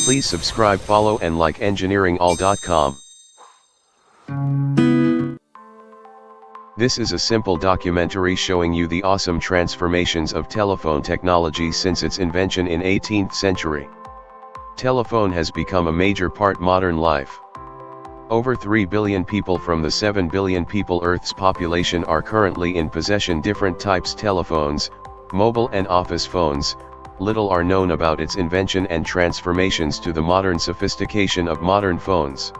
Please subscribe, follow and like engineeringall.com. This is a simple documentary showing you the awesome transformations of telephone technology since its invention in 18th century. Telephone has become a major part modern life. Over 3 billion people from the 7 billion people Earth's population are currently in possession different types telephones, mobile and office phones. Little are known about its invention and transformations to the modern sophistication of modern phones.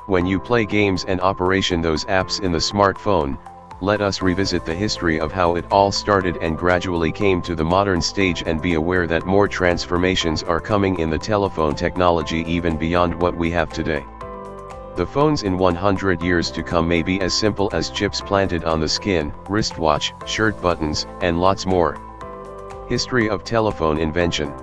When you play games and operation those apps in the smartphone, let us revisit the history of how it all started and gradually came to the modern stage, and be aware that more transformations are coming in the telephone technology even beyond what we have today. The phones in 100 years to come may be as simple as chips planted on the skin, wristwatch, shirt buttons, and lots more. History of telephone invention.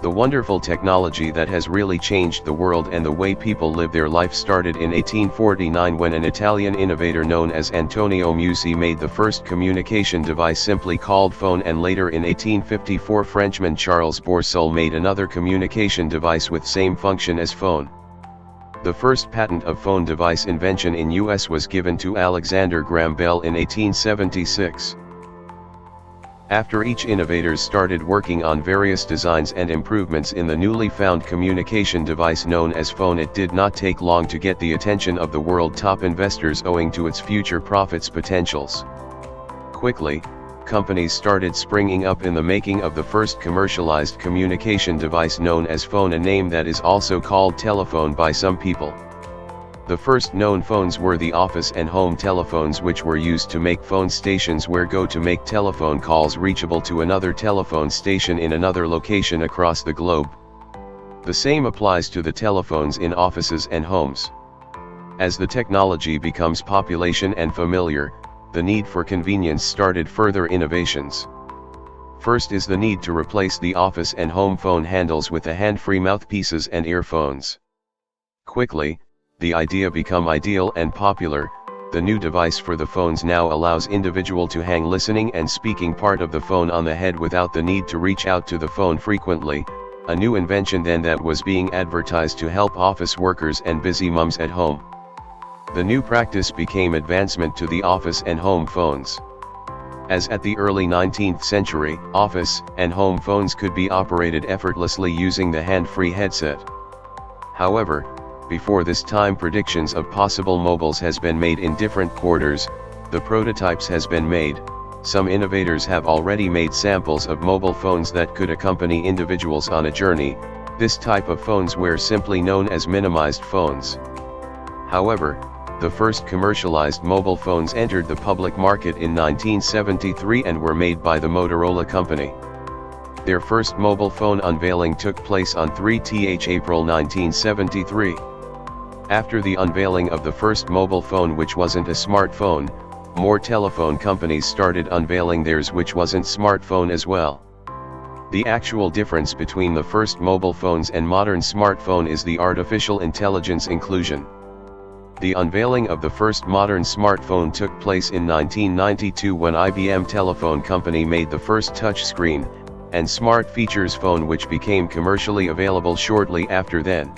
The wonderful technology that has really changed the world and the way people live their life started in 1849 when an Italian innovator known as Antonio Meucci made the first communication device simply called phone, and later in 1854 Frenchman Charles Bourseul made another communication device with same function as phone. The first patent of phone device invention in US was given to Alexander Graham Bell in 1876. After each innovators started working on various designs and improvements in the newly found communication device known as phone, it did not take long to get the attention of the world top investors owing to its future profits potentials. Quickly, companies started springing up in the making of the first commercialized communication device known as phone, a name that is also called telephone by some people. The first known phones were the office and home telephones, which were used to make phone stations where go to make telephone calls reachable to another telephone station in another location across the globe. The same applies to the telephones in offices and homes. As the technology becomes population and familiar, the need for convenience started further innovations. First is the need to replace the office and home phone handles with the hand-free mouthpieces and earphones. Quickly, the idea become ideal and popular. The new device for the phones now allows individual to hang listening and speaking part of the phone on the head without the need to reach out to the phone frequently, a new invention then that was being advertised to help office workers and busy mums at home. The new practice became advancement to the office and home phones. As at the early 19th century, office and home phones could be operated effortlessly using the hand-free headset. However, before this time predictions of possible mobiles has been made in different quarters, the prototypes has been made. Some innovators have already made samples of mobile phones that could accompany individuals on a journey. This type of phones were simply known as minimized phones. However, the first commercialized mobile phones entered the public market in 1973 and were made by the Motorola company. Their first mobile phone unveiling took place on 3th April 1973. After the unveiling of the first mobile phone, which wasn't a smartphone, more telephone companies started unveiling theirs, which wasn't smartphone as well. The actual difference between the first mobile phones and modern smartphone is the artificial intelligence inclusion. The unveiling of the first modern smartphone took place in 1992 when IBM Telephone Company made the first touchscreen and smart features phone, which became commercially available shortly after then.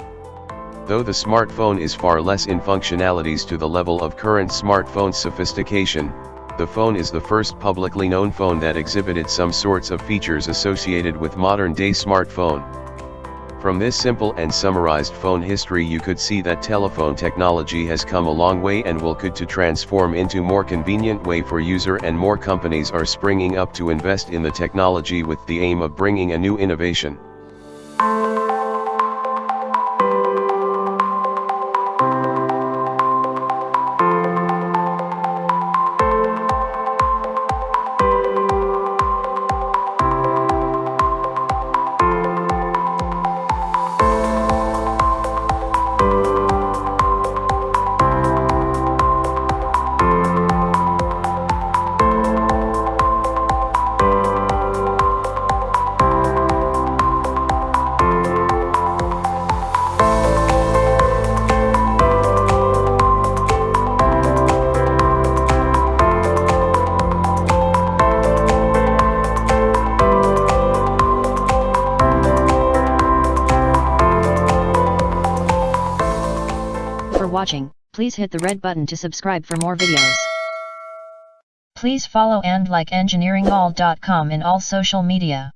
Though the smartphone is far less in functionalities to the level of current smartphone sophistication, the phone is the first publicly known phone that exhibited some sorts of features associated with modern-day smartphone. From this simple and summarized phone history, you could see that telephone technology has come a long way and will could to transform into more convenient way for user, and more companies are springing up to invest in the technology with the aim of bringing a new innovation. for watching. Please hit the red button to subscribe for more videos. Please follow and like engineeringall.com in all social media.